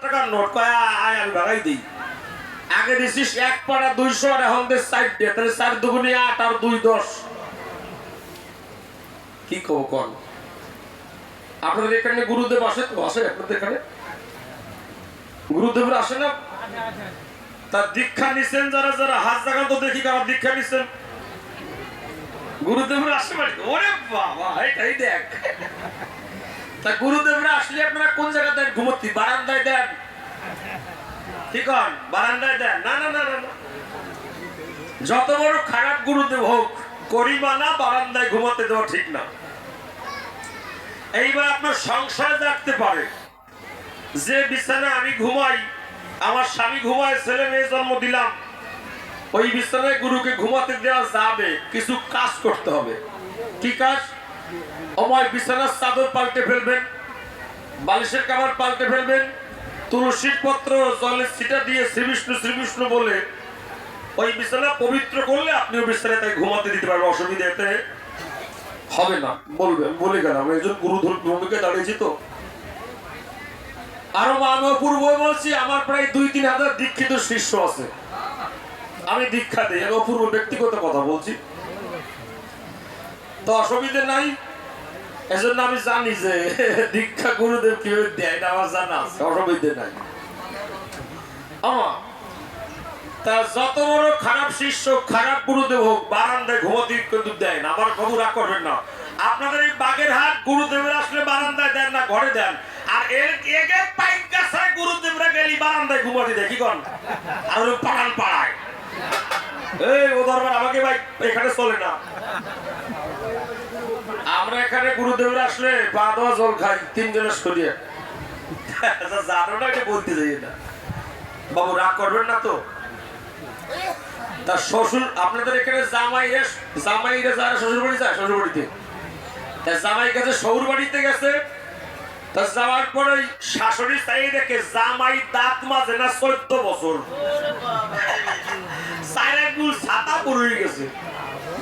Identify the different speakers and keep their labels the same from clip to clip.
Speaker 1: টাকার নোট কয় আয় আমি ভাগাই দিই। আগে দিছিস 1 পাড়া 200 আর এখন দে 4 দিয়ে, তাহলে 4 দুগুণে 8 আর 2 10। কি কব কোন? আপনাদের এখানে গুরুদেব আসে তো? আসে আপনাদের এখানে গুরুদেবরা আসে না? তার দীক্ষা নিছেন যারা যারা হাত জাগান তো দেখি কার দীক্ষা নিছেন। গুরুদেবরা আসে মানে ওরে বাবা এটাই দেখ। তা গুরুদেবরা আসলে আপনারা কোন জায়গায় দেন? ঘুমোতে বারান্দায় দেন? ঠিক হন বারান্দায় দেন? না না না না, যত বড় খারাপ গুরুদেব হোক করিমানা বারান্দায় ঘুমাতে দেওয়া ঠিক না। এইবার আপনার সংশয় জাগতে পারে যে বিছানায় আমি ঘুমাই, আমার স্বামী ঘুমায়, ছেলে মেয়ে জন্ম দিলাম, ওই বিছানায় গুরুকে ঘুমাতে দেওয়া যাবে, কিছু কাজ করতে হবে। কি কাজ? অময় বিছানার চাদর পাল্টে ফেলবেন, বালিশের কাভার পাল্টে ফেলবেন, তুলসীর পত্র জলের ছিটা দিয়ে শ্রী বিষ্ণু বলে ওই বিছানা পবিত্র করলে আপনিও বিছানায় তাই ঘুমাতে দিতে পারবেন, অসুবিধাতে হবে না। বলবেন বলে গেলাম একজন গুরুধর ভূমিকায় দাঁড়িয়েছি তো। আরো আমি অপূর্ব বলছি, আমার প্রায় 2-3 হাজার দীক্ষিত শিষ্য আছে, আমি দীক্ষা দিই, আমি অপূর্ব ব্যক্তিগত কথা বলছি তো, অসুবিধা নাই। এজন্য আমি জানি যে দীক্ষা গুরুদেব কিভাবে দেয় না, আমার জানা আছে, অসুবিধা নাই। তা যত বড় খারাপ শিষ্য খারাপ গুরুদেব হোক বারান্দায় ঘুমাতে কিন্তু দেয় না, আমার খবর রাগ করবেন না। আপনাদের এই বাগেরহাট গুরুদেবের আসলে বারান্দায় দেন না, ঘরে দেন। আর এর এগে পাইকাছায় গুরুদেবরা গেলি বারান্দায় ঘুমাতে দেয়। কি করেন? আর পাড়ান পাড়ায় এই ও দরবার আমাকে ভাই এখানে চলে না। আমরা এখানে গুরুদেবরা আসলে পা দেওয়া জল খাই 3 জনের সরিয়ে। জানো না এটা বলতে যাই না, বাবু রাগ করবেন না তো। তার শ্বশুর আপনাদের এখানে জামাইরা যারা শ্বশুর বাড়ি যায়, শ্বশুর বাড়িতে জামাই কাছে শ্বশুর বাড়িতে গেছে, তা যাওয়ার পরে শাশুড়ি চাই দেখে জামাই দাঁত মাজে না 14 বছর, সাইরাগুল ছাতা পড়ে গেছে।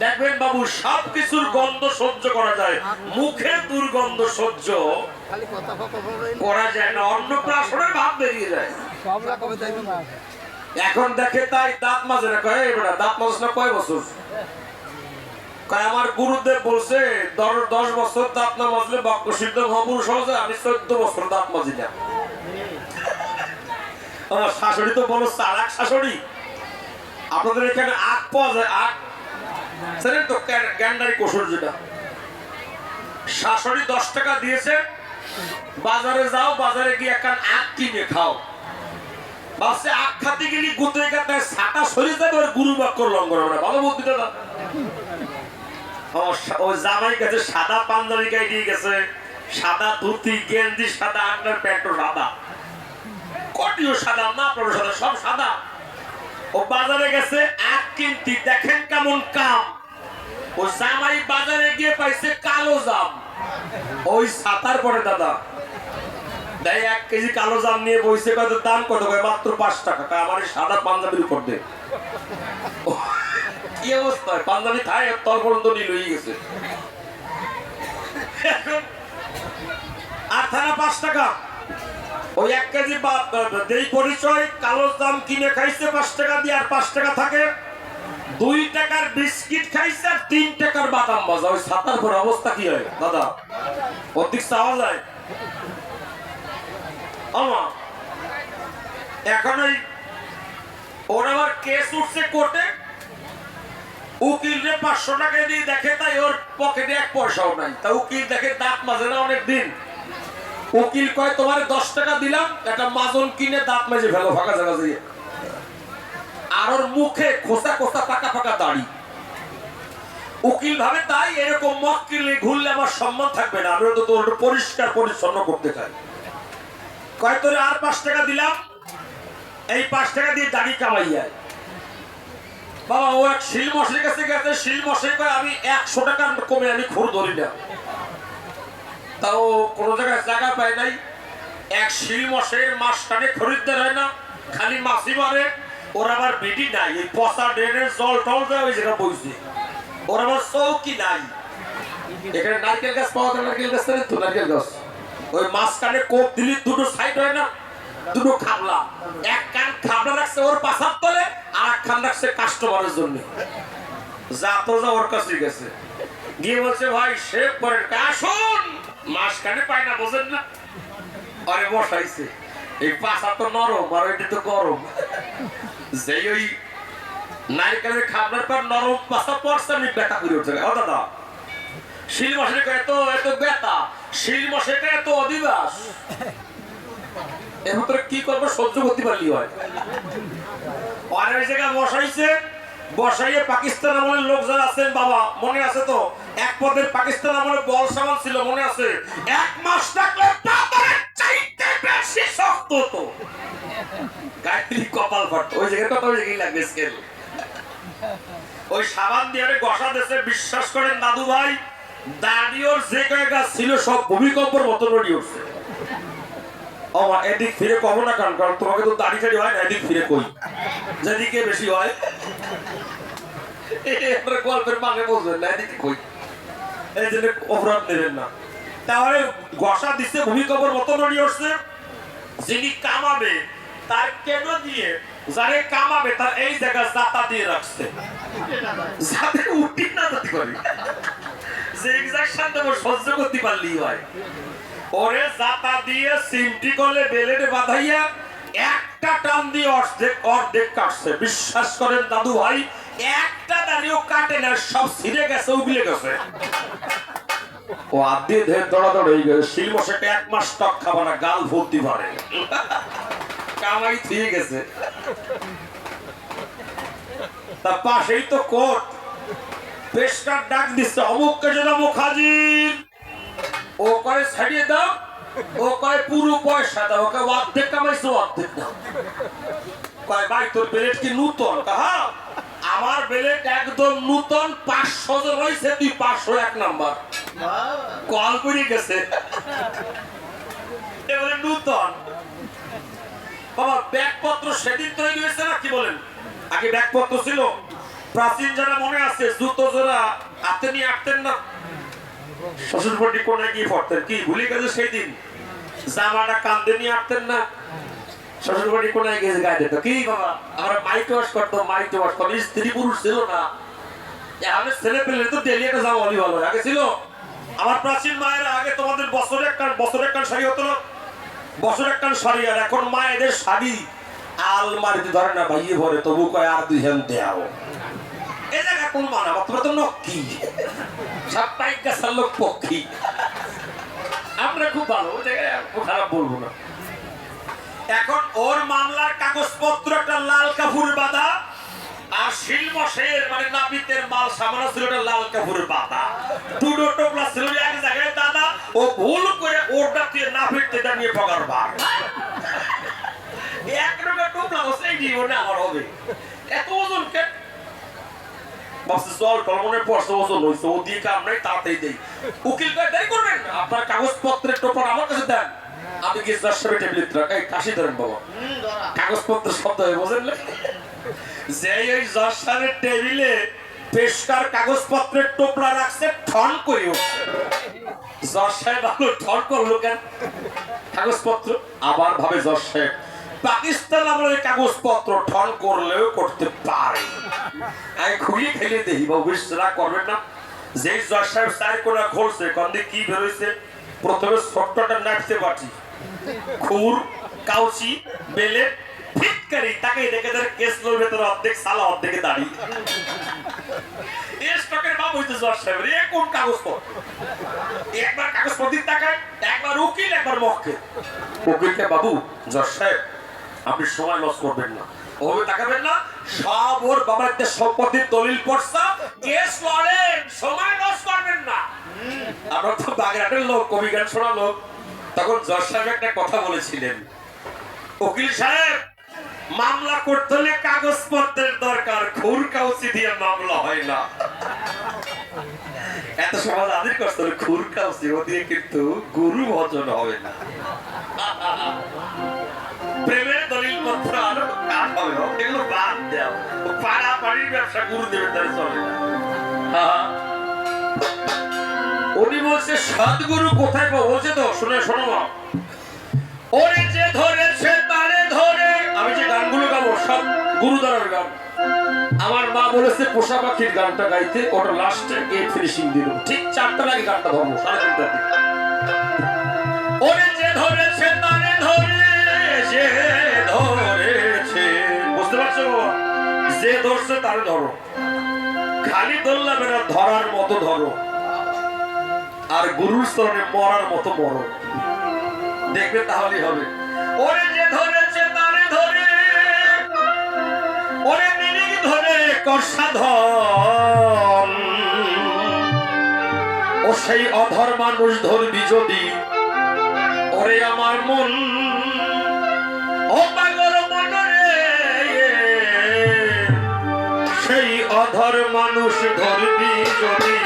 Speaker 1: দেখবেন বাবু সবকিছুর গন্ধ সহ্য করা যায়, মুখের দুর্গন্ধ সহ্য করা যায় না, অন্নপ্রাশনের ভাব বেরিয়ে যায়। এখন দেখে তাই দাঁত মাজে না, কয় এবার দাঁত মাজে না কয় বছর? কয় আমার গুরুদেব বলছে 10 বছর দাঁত না মাজলে বক্র সিদ্ধ মহাপুরুষ হওয়া যায়, আমি 14 বছর দাঁত মাজি না। আমার শাশুড়ি তো বলো চালাক শাশুড়ি। আপনাদের এখানে আখ পাওয়া যায়, আখ জানেন তো, গ্যান্ডারি কসুর যেটা। শাশুড়ি 10 টাকা দিয়েছে, বাজারে যাও, বাজারে গিয়ে একখান আখ কিনে খাও। বাসে আখ খাতে গেলি গুতে গেতে ছাতা সরে যাবে, আর গুরু বাক্য লঙ্ঘন হবে না। ভালো বুদ্ধিটা না। ওই জামাই গেছে সাদা পাঞ্জাবি গায়ে দিয়ে গেছে, সাদা ধুতি গেঞ্জি সাদা, আন্ডার প্যান্টও সাদা, কটিও সাদা, না পড়ো সাদা, সব সাদা। ও বাজারে গেছে আখ কিনতে, দেখেন কেমন কাম। ও জামাই বাজারে গিয়ে পাইছে কালো জাম। ওই ছাতার পরে দাদা দেয় 1 কেজি কালো জাম নিয়ে বইছে, কত দাম? কত? মাত্র 5 টাকা। আমার এই সাদা পাঞ্জাবির উপর দে। কি অবস্থা, পাঞ্জাবি খায় তল পর্যন্ত নীল হয়ে গেছে। আর থানা 5 টাকা। ওই 1 কেজি দেই পরিচয় কালো জাম কিনে খাইছে 5 টাকা দিয়ে, আর 5 টাকা থাকে 2 টাকার বিস্কিট খাইছে, আর 3 টাকার বাদাম ভাজা। ওই ছাতার পর অবস্থা কি হয় দাদা? অধিক চাওয়া যায়। এখন ওর আবার কেস উঠছে কোর্টে, উকিল রে 500 টাকা দিয়ে দেখে, তাই ওর পকেটে 1 পয়সাও নাই। তা উকিল দেখে দাঁত মাজে না অনেকদিন। উকিল কয় তোমার 10 টাকা দিলাম, একটা মাজন কিনে দাঁত মাজে ফেলো ফাঁকা জায়গা দিয়ে। আর ওর মুখে খোসা খোসা পাকা পাকা দাড়ি। উকিল ভাবে তাই এরকম মক্কেল ঘুরলে আমার সম্মান থাকবে না, আমি তো তোর পরিষ্কার পরিচ্ছন্ন করতে চাই। কয় তোরে আর 5 টাকা দিলাম, এই 5 টাকা দিয়ে দাড়ি কামাই যায়। বাবা ও এক শিল মশাইয়ের কাছে গেছে, শিল মশাই কয় আমি 100 টাকা কমে আমি খুর ধরি না। তাও কোনো জায়গায় জায়গা পায় নাই। এক শিল মশাইয়ের মাস টানে খরিদ্দার হয় না, খালি মাছি মারে। ওর আবার বিডি নাই, এই পচা ড্রেনের জল টল দেয় ওই জায়গা বইছে। ওর আবার চৌকি নাই। এখানে নারকেল গাছ পাওয়া যায়, নারকেল গাছ তো নারকেল গাছ, ওই মাঝখানে কোপ দিলি 2টো সাইড হয় না, দুটো খাবলা, এক কান খাবলা রাখছে ওর পাশার তলে, আর এক কান রাখছে কাস্টমারের জন্য। যা তো যা ওর কাছে গেছে, গিয়ে বলছে ভাই শেভ করেন। আসুন, মাসখানে পায় না, বোঝেন না? আরে বসাইছে, এই পাশা তো নরম আর ওইটা তো গরম। যেই ওই নারকেলের খাবলার পর নরম পাশা পড়ছে, আমি ব্যথা করে উঠছে। ও দাদা, শিল মশাইটা এত এত ব্যথা, শিল মশাইটা এত অধিবাস, এর ভিতরে কি করবো সহ্য করতে পারলি হয়। অনেক জায়গায় বসাইছে, বসাইয়ে পাকিস্তান আমলের লোক যারা আছেন বাবা, মনে আছে তো? এক পদের পাকিস্তান আমলে বল সামান ছিল, মনে আছে? 1 মাস থাকলে বাবারের চাইতে বেশি শক্ত হতো, গায়ত্রী কপাল ফাট। ওই জায়গায় কত জায়গায় লাগবে স্কেল। ওই সাবান দিয়ে ঘষা দেশে, বিশ্বাস করেন দাদু ভাই, দাঁড়িওর যে জায়গা ছিল সব ভূমিকম্পের মতো নড়ি উঠছে। আমার এদিক ফিরে কব না, কারণ কারণ তোমাকে তো দাড়ি টাড়ি হয় না, এদিক ফিরে কই যেদিকে বেশি হয় গল্পের মানে বলবেন না, এদিকে কই, এই জন্য অপরাধ নেবেন না। তাহলে ঘষা দিচ্ছে, ভূমিকম্পের মতো নড়ি উঠছে। যিনি কামাবে তার কেন দিয়ে, যারে কামাবে তার এই জায়গা জাতা দিয়ে রাখছে, যাতে উঠি না যেতে পারি, যে এক্সাকশন দেবো সহ্য করতে পারলেই হয়। ওরে জাতা দিয়ে সিমটি করলে বেলেটে বাঁধাইয়া একটা টান দিয়ে অর্ধেক অর্ধেক কাটছে। বিশ্বাস করেন দাদু ভাই, একটা দাঁড়িয়েও কাটে না, সব ছিঁড়ে গেছে, উগলে গেছে। ও আদি ধের দৌড়াদৌড় হয়ে গেছে। শিল মশাকে 1 মাস টক খাবা না, গাল ভুলতে পারে, কামাই থিয়ে গেছে। তার পাশেই তো কোর্ট, পেশকার ডাক দিচ্ছে, অমুককে যেন অমুক হাজির। ও করে ছাড়িয়ে দাও, ও কয় পুরো পয়সা দাও, ওকে অর্ধেক কামাইছো অর্ধেক দাও। কয় ভাই তোর বেলেট কি নূতন? হ্যাঁ, আমার বেলেট একদম নূতন, 500 জন হয়েছে, তুই 501 নাম্বার। কল করে গেছে, এবারে নূতন। বাবা ব্যাগপত্র সেদিন তৈরি হয়েছে না, কি বলেন? আগে ব্যাগপত্র ছিল, প্রাচীন যারা মনে আছে, জুতো যারা হাতে নিয়ে আটতেন না, শ্বশুর বাড়ি কোনায় গিয়ে পড়তেন, কি ভুলে গেছে সেই দিন? জামাটা কান্দে নিয়ে আটতেন না, শ্বশুর বাড়ি কোনায় গিয়ে গায়ে দিত। কি বাবা, আমরা মাইট ওয়াশ করতো, মাইট ওয়াশ করতো, স্ত্রী পুরুষ ছিল না, আমাদের ছেলে পেলে তো ডেলি একটা জামা অলি ভালো আগে ছিল। আমার প্রাচীন মায়েরা আগে তোমাদের বছরে একটা শাড়ি হতো না, বছর একটা শাড়ি, আর এখন মায়েদের শাড়ি আলমারিতে ধরে না, ভাইয়ে ভরে, তবু কয় আর 2 হ্যান দেও। এ জায়গা কোন মানা, তোমরা তো নক্কি সাপ্তাহিক গাছার লোক পক্ষী, আমরা খুব ভালো, ও জায়গায় খারাপ বলবো না। এখন ওর মামলার কাগজপত্র একটা লাল কাপুর বাঁধা, আর শিলমশের মানে নাপিতের মাল সামানা ছিল একটা লাল কাপুর বাঁধা, দুটো টোপলা ছিল এক জায়গায় দাদা। ও ভুল করে ওটা দিয়ে নাপিতটা নিয়ে পকার বার, এক রকম টোপলা হচ্ছে জীবনে আমার হবে। এত ওজন কে বাসে জল কলমনের পয়সা ওজন হয়েছে, ও দিয়ে কাম নাই, তাড়াতাড়ি দেই। উকিল কয় দেরি করবেন, আপনার কাগজপত্রের টোপর আমার কাছে দেন, আমি কি জাস্টাবে টেবিলেট রাখাই কাশি ধরেন বাবা, কাগজপত্র শব্দ হয়ে বোঝেন না? যে ওই জাস্টারের টেবিলে পেশকার কাগজপত্রের টোপলা রাখছে, ঠন করে উঠছে। জজ সাহেব ভালো ঠন করলো কেন কাগজপত্র? আবার ভাবে জজ সাহেব, পাকিস্তান আমলের কাগজপত্র ঠন করলেও করতে পারে, আমি খুঁড়িয়ে ফেলে দেখি, বাবু বিশ্বাস করবেন না। যে জজ সাহেব 4 কোণা খুলছে, কন্দে কি বেরোইছে? প্রথমে ছোট্টটা নাচতে পারছি, খুর, কাউচি, বেলেট, ফিটকারি, তাকে দেখে তার কেস লোর ভেতরে অর্ধেক সালা অর্ধেকে দাঁড়ি। এই স্টকের বাবু হইতে জজ সাহেব রে, কোন কাগজপত্র? একবার কাগজপত্র তাকায়, একবার উকিল, একবার মক্কেল। উকিলকে বাবু, জজ সাহেব আপনি সময় লস করবেন না, ওভাবে তাকাবেন না, সব ওর বাবার সম্পত্তির দলিল পড়ছা, কেস লড়েন, সময় লস করবেন না। আমরা তো বাগেরহাটের লোক, কবি গান শোনা লোক। তখন জজ সাহেব একটা কথা বলেছিলেন, উকিল সাহেব মামলা করতে হলে কাগজপত্রের দরকার, খুর কাউচি দিয়ে মামলা হয় না। এত সমাজ আদির কষ্ট হলে খুর কাউচি, ও দিয়ে কিন্তু গুরু ভজন হবে না। প্রেমের দলিল পত্র আরো কাজ হবে, এগুলো বাদ দাও, পাড়া পাড়ির ব্যবসা গুরুদেবের দ্বারা চলে না। উনি বলছে সদ্গুরু কোথায় পাবো, বলছে তো শুনে শোনো, ওরে যে ধরেছে তার গুরুদারার গান। আমার মা বলেছে পোষা পাখির গানটা গাইতে, ওটা লাস্টে গিয়ে ফিনিশিং দিল। ঠিক 4টার আগে গানটা ধরবো, 3:30। ওরে যে ধরেছে তারে ধরে, যে ধরেছে, বুঝতে পারছো বাবা? যে ধরছে তারে ধরো, খালি ধরলাম না, ধরার মতো ধরো, আর গুরুর স্তরে মরার মতো মরো, দেখবে তাহলেই হবে। ওরে যে ধরেছে তারে ধরে, ওরে নিরিখ ধরে কর্ষাধন, ও সেই অধর মানুষ ধরবি যদি, ওরে আমার মন, ও পাগল মন রে, সেই অধর মানুষ ধরবি যদি,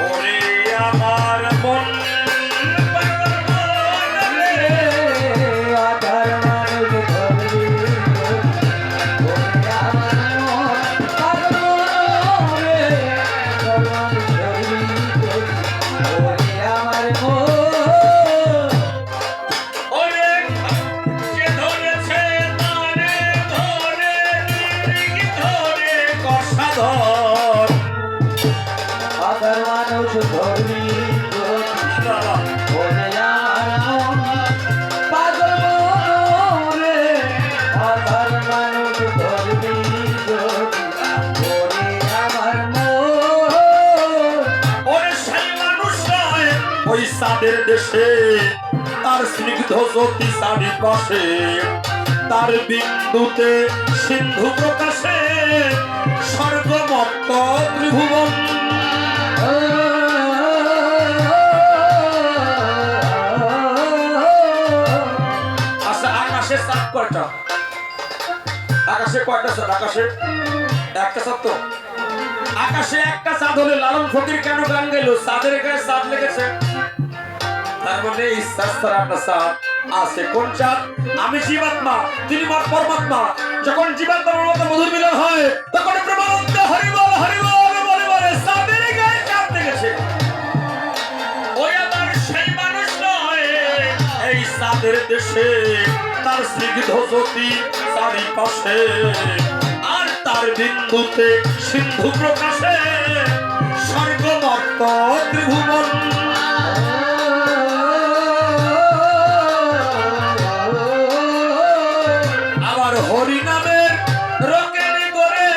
Speaker 1: ওরে আমার মন, ওই সাদের দেশে তার স্নিগ্ধ জ্যোতি চারিপাশে, তার বিন্দুতে সিন্ধু প্রকাশে স্বর্গমত্ত ত্রিভুবন। আচ্ছা, আকাশে চাঁদ কয়টা? আকাশে কয়টা চাঁদ? আকাশে একটা চাঁদ তো। আকাশে একটা চাঁদ হলে লালন ফকির কেন গান গেল? চাঁদের গায়ে চাঁদ লেগেছে, তার মানে ইচ্ছা ছাড়া আপনার চাঁদ আছে। কোন চাঁদ? আমি জীবাত্মা, তিনি মোর পরমাত্মা। যখন জীবাত্মার মতো মধুর মিলন হয়, তখন প্রেমানন্দ হরিবল হরিবল বলে বলে চাঁদের গায়ে চাঁদ লেগেছে। ওই আমার সেই মানুষ নয়, এই চাঁদের দেশে তার স্নিগ্ধ জ্যোতি চারিপাশে, আর তার বিন্দুতে সিন্ধু প্রকাশে স্বর্গমত্ত ত্রিভুবন। আবার হরি নামের রকেনি করে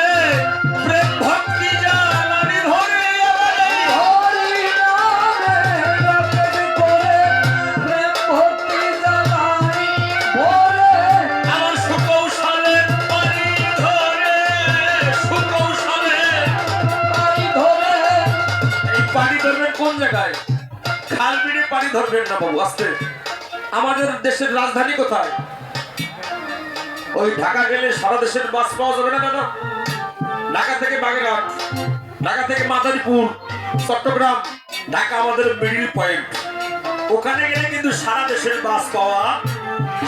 Speaker 1: প্রেম ভক্তি জ্বালানি ধরে, হরি নামের রকেনি করে প্রেম ভক্তি জ্বালানি ধরে, আমার সুকৌশলে পানি ধরে, সুকৌশলে পানি ধরে। এই পানি ধরবেন কোন জায়গায়? খাল বিড়ে পানি ধরবেন না বাবু, আস্তে। আমাদের দেশের রাজধানী কোথায়? ওই ঢাকা গেলে সারা দেশের বাস পাওয়া যাবে না দাদা। ঢাকা থেকে বাগেরহাট, ঢাকা থেকে মাদারীপুর, চট্টগ্রাম, ঢাকা আমাদের মিডিল পয়েন্ট। ওখানে গেলে কিন্তু সারা দেশের বাস পাওয়া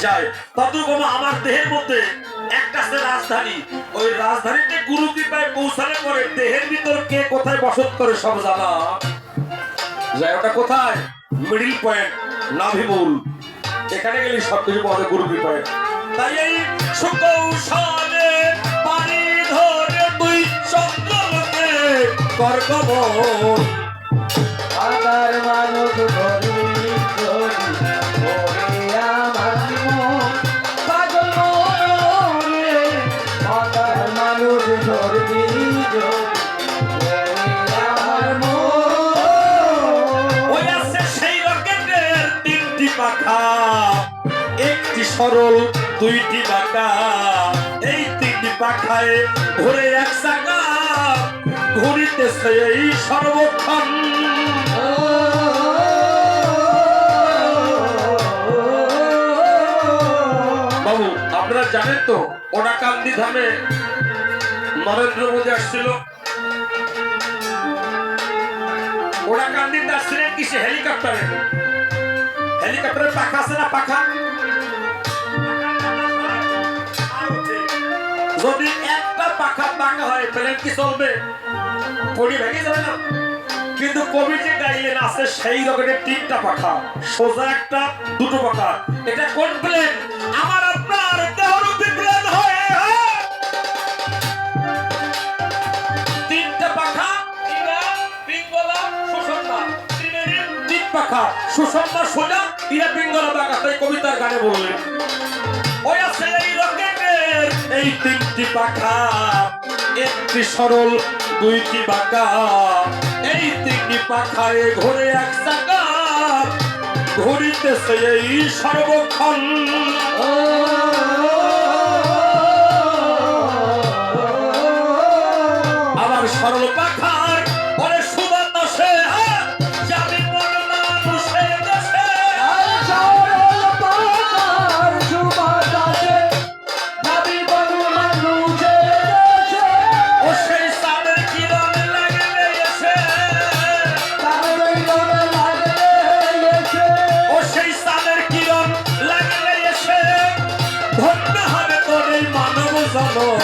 Speaker 1: যায়। তদ্রুপ আমার দেহের মধ্যে একটা আছে রাজধানী। ওই রাজধানীতে গুরু কৃপায় পৌঁছালে পরে দেহের ভিতর কে কোথায় বসত করে সব জানা যায়। ওটা কোথায়? মিডিল পয়েন্ট, নাভিমূল। এখানে গেলে সবকিছু পাওয়া যায় গুরু কৃপায়। তাই এই সুকৌশলে পানি ধরে তুই চন্দ্রলোকে কর্কবন, আধার মানুষ ধরি ধরি, ওরে আমার মন, পাগল রে, আধার মানুষ ধরবি ধরি, ওরে আমার মন। ওই আছে সেই রকেটের 3টি পাখা, একটি সরল, 2টি বাঁকা, এই 3টি পাখায় ঘুরে এক চাকা, ঘুরিতেছে এই সর্বক্ষণ। বাবু আপনারা জানেন তো ওনাকান্দি ধামে নরেন্দ্র মোদী আসছিল। ওনাকান্দিতে আসছিলেন কিসে? হেলিকপ্টারে। হেলিকপ্টারের পাখা আছে না? পাখা যদি একটা পাখা বাঁকা হয় প্লেন কি চলবে? পড়ি ভেঙে যাবে না? কিন্তু কবি যে গাইলেন আছে সেই রকমের 3টা পাখা, সোজা একটা, 2টো পাখা। এটা কোন প্লেন? আমার আপনার দেহর পাখা সুষমা সোজা ইরা পিঙ্গলা বাঁকা, তাই কবিতার গানে বললেন ওই আছে এই রকেটের এই তিনটি পাখা, একটি সরল দুইটি বাঁকা, এই তিনটি পাখায় ঘুরে এক চাকা, ঘুরিতেছে এই সর্বক্ষণ। আবার সরল পাখার পরে সুবাতাসে যাবি মন মানুষের দেশে,
Speaker 2: সরল পাখার সুবাতাসে যাবি মন মানুষের দেশে।
Speaker 1: ও সেই চাঁদের কিরণ লাগলে এসে,
Speaker 2: তাদের কিরণ লাগলে এসে,
Speaker 1: ও সেই চাঁদের কিরণ লাগলে এসে, ধন্য হবে তোর এই মানব জনম।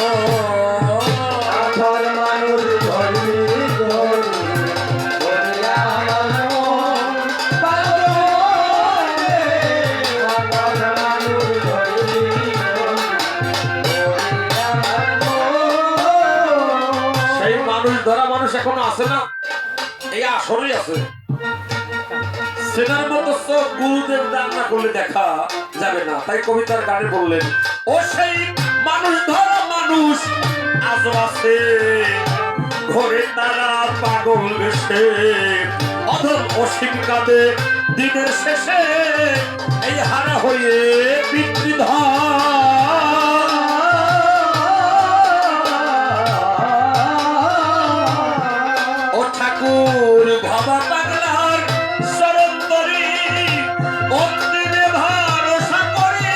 Speaker 2: আধার মানুষ ধরবি ধরবি ধরে আমার মন পাগল রে। আধার মানুষ ধরবি ধরবি ধরে আমার মন।
Speaker 1: সেই মানুষ ধরা মানুষ এখনো আছে না, এই আসরেই আছে। সেনার মতো চোখ গুরুদেব দান না করলে দেখা যাবে না, তাই কবিতার গানে বললেন ও সেই মানুষ ধরা মানুষ আজও আছে, ঘরে তারা পাগল বেশে, অধম অসীম কাঁদে দিনের শেষে, এই হারা হয়ে পিতৃধর। ও ঠাকুর ভাবা পাগলার শরণ তরি, অন্তিমে ভরসা করি,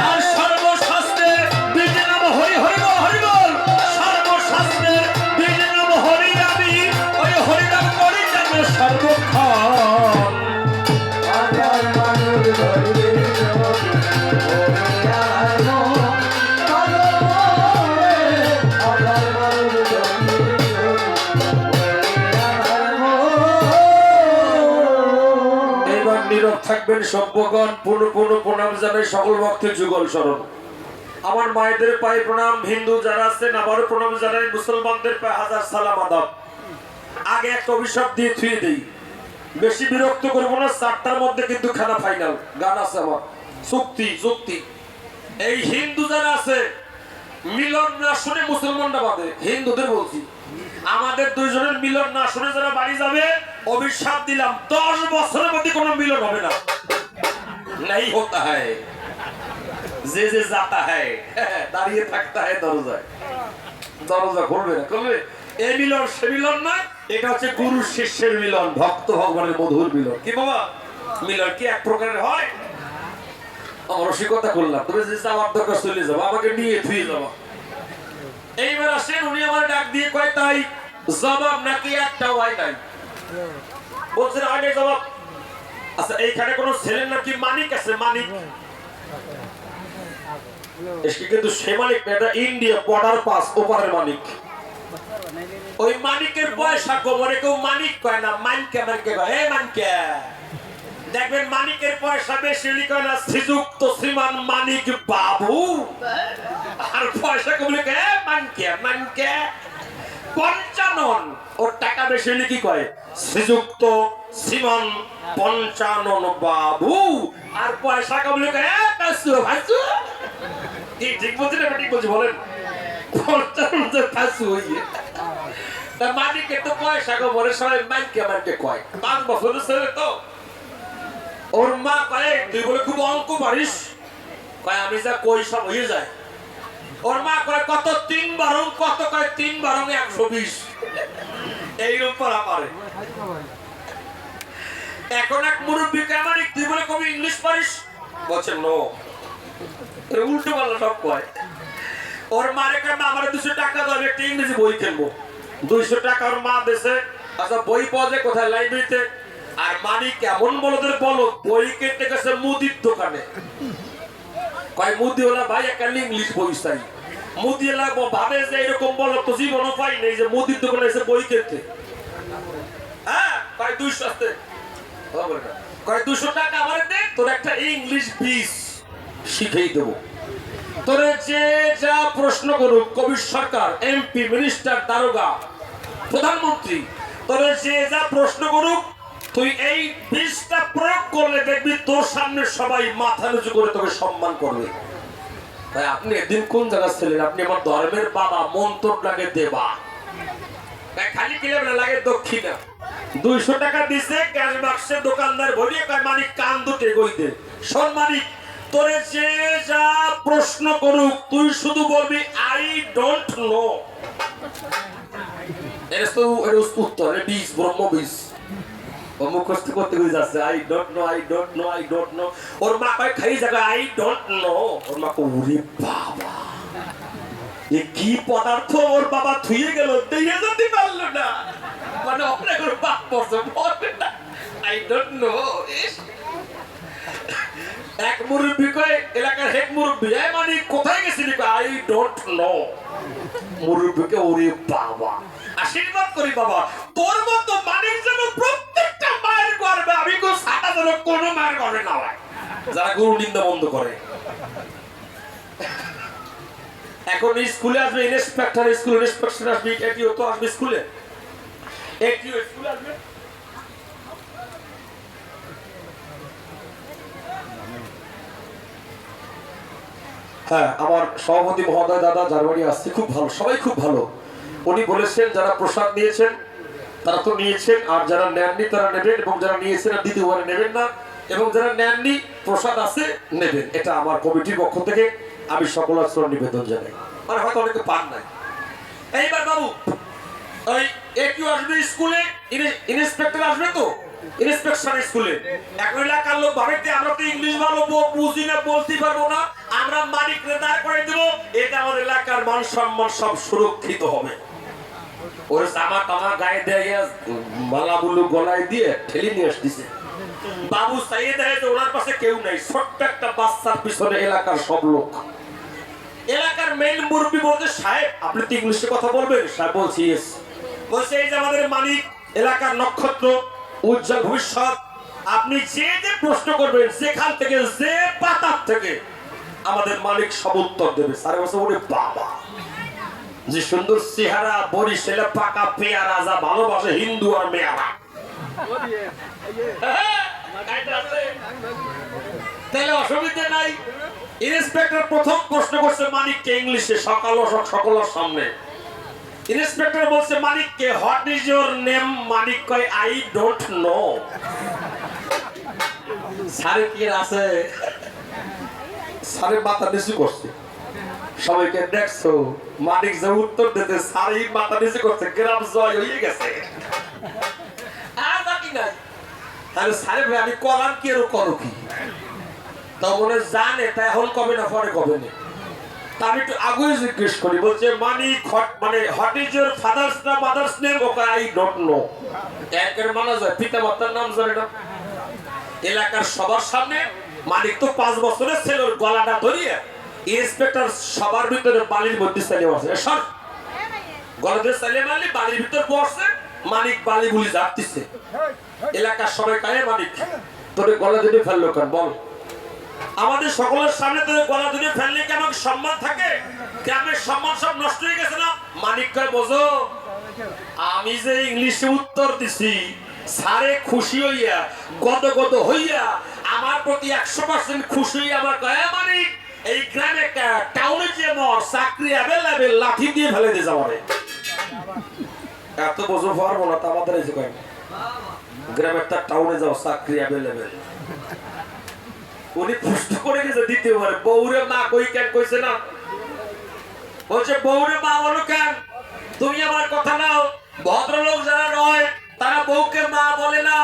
Speaker 1: আর সর্বশাস্ত্রের বীজ নাম হরি হরি বল হরি বল, সর্বশাস্ত্রের বীজ নাম হরি আমি, ওই হরিনাম করি যেন সর্বক্ষণ। এইবার নীরব থাকবেন সভ্যগণ, পূর্ণ পূর্ণ প্রণাম জানাই সকল ভক্তের যুগল স্মরণ। আমার মায়েদের পায়ে প্রণাম, হিন্দু যারা আছেন আবারও প্রণাম জানাই, মুসলমানদের পায়ে হাজার সালাম আদাব। আগে একটা অভিশাপ দিয়ে থুয়ে দেই, বেশি বিরক্ত করবো না, 4টার মধ্যে কিন্তু খেলা ফাইনাল, গান আছে আমার, চুক্তি চুক্তি। এই হিন্দু যারা আছে মিলন না শুনে মুসলমানরা বাদে, হিন্দুদের বলছি, আমাদের দুইজনের মিলন না শুনে যারা বাড়ি যাবে অভিশাপ দিলাম 10 বছরের মধ্যে কোনো মিলন হবে না। नहीं होता है যে যে जाता है দাঁড়িয়ে থাকতে হয় দরজায়, দরজা খুলবে না, খুলবে। এই মিলন সে মিলন না, এটা হচ্ছে গুরু শিষ্যের মিলন, ভক্ত ভগবানের মধুর মিলন। কি বাবা মিলন কি এক প্রকারের হয়? আমার রসিকতা করলাম, তুমি যে যাওয়ার দরকার চলে যাবো, আমাকে নিয়ে থুয়ে যাবো। এইবার আসেন, উনি আমার ডাক দিয়ে কয় তাই জবাব নাকি একটাও হয় নাই, বলছেন আগে জবাব। আচ্ছা এইখানে কোন ছেলের নাম কি মানিক আছে? মানিক এসকে কিন্তু সে মানিক না, এটা ইন্ডিয়া বর্ডার পাস ওপারের মানিক। ওই মানিকের পয়সা গোবরে কেউ মানিক কয় না, মানকে মানকে কয়। হে মানকে দেখবেন মানিকের পয়সা বেশি কয় না, শ্রীযুক্ত শ্রীমান মানিক বাবু, আর পয়সা কমলে কে মানকে মানকে পঞ্চানন, ওর টাকা বেশি কি কয় শ্রীযুক্ত শ্রীমান পঞ্চানন বাবু, আর পয়সা কমলে কে কাসু ভাসু। কি ঠিক বলছি না ঠিক বলছি বলেন? পঞ্চানন তো কাসু হইয়ে তা মানিকে তো পয়সা কমরে সবাই মানকে মানকে কয়, 5 বছরের ছেলে তো। ওর মা কয় তুই বলে খুব অঙ্ক পারিস, কয় আমি যা কই সব হয়ে যায়। ওর মা কয় কত 3 বারং, কত কয় 3 বারং 120, এইরকম পড়া পারে। এখন এক মুরব্বী কেমন তুই বলে কবি ইংলিশ পারিস, বলছে নো, উল্টো পাল্টা সব কয়। ওর মারে কয় মা আমার 200 টাকা দাও, একটা ইংরেজি বই কিনবো। 200 টাকা ওর মা দেশে। আচ্ছা বই পাওয়া যায় কোথায়? লাইব্রেরিতে। আর মানি কেমন বলদের বলো, বই কিনতে গেছে মুদির দোকানে। কয় মুদিওয়ালা ভাই একটা ইংলিশ বই চাই। মুদিওয়ালা ভাবে যে এরকম বলো তো জীবনও পাই নেই যে মুদির দোকানে এসে বই কিনতে। হ্যাঁ কয় 200 আসতে, কয় 200 টাকা আমার দে, তোর একটা ইংলিশ বীজ শিখেই দেবো। তোরে যে যা প্রশ্ন করুক, কবির সরকার, এমপি, মিনিস্টার, দারোগা, প্রধানমন্ত্রী, তোরে যে যা প্রশ্ন করুক, তুই এই বিষটা প্রয়োগ করলে দেখবি তোর সামনে সবাই মাথা নিচু করে তোকে সম্মান করবে। ভাই আপনি একদিন কোন জায়গা ছিলেন? আপনি আমার ধর্মের বাবা, মন্ত্র লাগে দেবা, খালি কিলে লাগে দক্ষিণা। 200 টাকা দিছে ক্যাশ বাক্সে, দোকানদার ভরিয়ে কয় মানিক কান দুটে গইতে। শোন মানিক, তোরে যে যা প্রশ্ন করুক তুই শুধু বলবি আই ডোন্ট নো। এর তো এর উত্তর বীজ, ব্রহ্ম বীজ। ও মুখস্থ করতে গিয়ে যাচ্ছে I don't know, I don't know, I don't know. ওর মা কয় খাই যাবে আই ডোন্ট নো। ওর মা কয় ওরে বাবা, এ কি পদার্থ ওর বাবা থুয়ে গেল, দিয়ে যেতে পারলো না। মানে অনেক ওর বাপ পড়ছে, বলবে না আই ডোন্ট নো। এক মুরব্বী কয়, এলাকার হেড মুরব্বী, মানে কোথায় গেছিলি? I don't no. মুরব্বীকে ওরে বাবা, আশীর্বাদ করি বাবা তোর মতো মানিক যেন প্রত্যেকটা মায়ের গর্বে, আমি কোন সাদা যেন কোনো মায়ের গর্বে না হয়, যারা গরু নিন্দা বন্ধ করে। এখন স্কুলে আসবে ইন্সপেক্টর, স্কুল ইন্সপেক্টর আসবে, এটিও তো আসবে স্কুলে, এটিও স্কুলে আসবে। হ্যাঁ, আমার সভাপতি মহোদয় দাদা যার বাড়ি আসছে খুব ভালো, সবাই খুব ভালো। উনি বলেছেন যারা প্রসাদ নিয়েছেন তারা তো নিয়েছেন, আর যারা নেননি তারা নেবেন, এবং যারা নিয়েছেন আর দ্বিতীয়বারে নেবেন না, এবং যারা নেননি প্রসাদ আছে নেবেন। এটা আমার কমিটির পক্ষ থেকে আমি সকল আশ্রয় নিবেদন জানাই। মানে হয়তো অনেকে পান নাই। এইবার বাবু ওই একটু আসবে স্কুলে, ইন্সপেক্টর আসবে তো ইন্সপেকশন স্কুলে। এখন এলাকার লোক ভাবে আমরা তো ইংলিশ ভালো বুঝি না, বলতে পারবো না, আমরা মালিক দাঁড় করে দেবো, এটা আমাদের এলাকার মান সম্মান সব সুরক্ষিত হবে। ওর জামা টামা গায়ে দিয়ে মালাগুলো গলায় দিয়ে ঠেলে নিয়ে আসতেছে। বাবু চাইয়ে দেয় যে ওনার পাশে কেউ নাই, ছোট্ট একটা বাচ্চার পিছনে এলাকার সব লোক। এলাকার মেইন মুরব্বী বলতে, সাহেব আপনি তো ইংলিশে কথা বলবেন? সাহেব বলছি ইয়েস। বলছে এই যে আমাদের মালিক, এলাকার নক্ষত্র, উজ্জ্বল ভবিষ্যৎ, আপনি যে যে প্রশ্ন করবেন সেখান থেকে যে পাতার থেকে আমাদের মালিক সব উত্তর দেবে। স্যার বলছে ওরে বাবা, যে সুন্দর চেহারা, বরিশালে পাকা পেয়ারা, যা ভালোবাসে হিন্দু আর মেয়ারা। তাহলে অসুবিধা নাই। ইন্সপেক্টর প্রথম প্রশ্ন করছে মানিককে ইংলিশে, সকলের সামনে। ইন্সপেক্টর বলছে মানিককে, হোয়াট ইজ ইওর নেম? মানিক কয় আই ডোন্ট নো। স্যারে কি আছে? স্যারের মাথা নিচু করছে। সবাইকে দেখছো মানিক যে উত্তর দিতে, স্যারই মাথা নিচু করছে, গ্রাম জয় হয়ে গেছে। আর বাকি নাই। তাহলে স্যারে ভাই আমি কলাম কি আর করো কি? তা মনে জানে, তাই এখন কবে না পরে কবে না। তা আমি একটু আগে জিজ্ঞেস করি, বলছে মানিক মানে হোয়াট ইজ ইওর ফাদার্স না mother's name? Okay I don't no. একের মানা যায়, পিতা মাতার নাম জানে না। এলাকার সবার সামনে মানিক তো 5 বছরের ছেলের গলাটা ধরিয়ে ইন্সপেক্টর সবার ভিতরে বালির মধ্যে চালিয়ে বসে, সর গলা দিয়ে চালিয়ে মারলি বালির ভিতর বসে। মানিক বালি বুলি যাচ্ছে। এলাকার সবাই কায়ে মানিক তোর গলা ধরে ফেললো কেন বল? আমাদের সকলের সামনে তোর গলা ধরে ফেললে কি আমাকে সম্মান থাকে? গ্রামের সম্মান সব নষ্ট হয়ে গেছে না? মানিক কয় বোঝো, আমি যে ইংলিশে উত্তর দিছি, স্যারে খুশি হইয়া গদগদ হইয়া আমার প্রতি 100% খুশি হইয়া আমার কয় মানিক এই গ্রামে টাউনে যে মর চাকরি অ্যাভেলেবেল, লাঠি দিয়ে ফেলে দিয়ে যাবে। এত বোঝো পারবো না, তা আমাদের এই যে কয় গ্রামের তার টাউনে যাও, চাকরি অ্যাভেলেবেল। উনি পুষ্ট করে গেছে দ্বিতীয়বার। বউরে মা কই কেন কইছে না? বলছে বউরে মা বলো কেন? তুমি আমার কথা নাও, ভদ্রলোক যারা নয় তারা বউকে মা বলে না,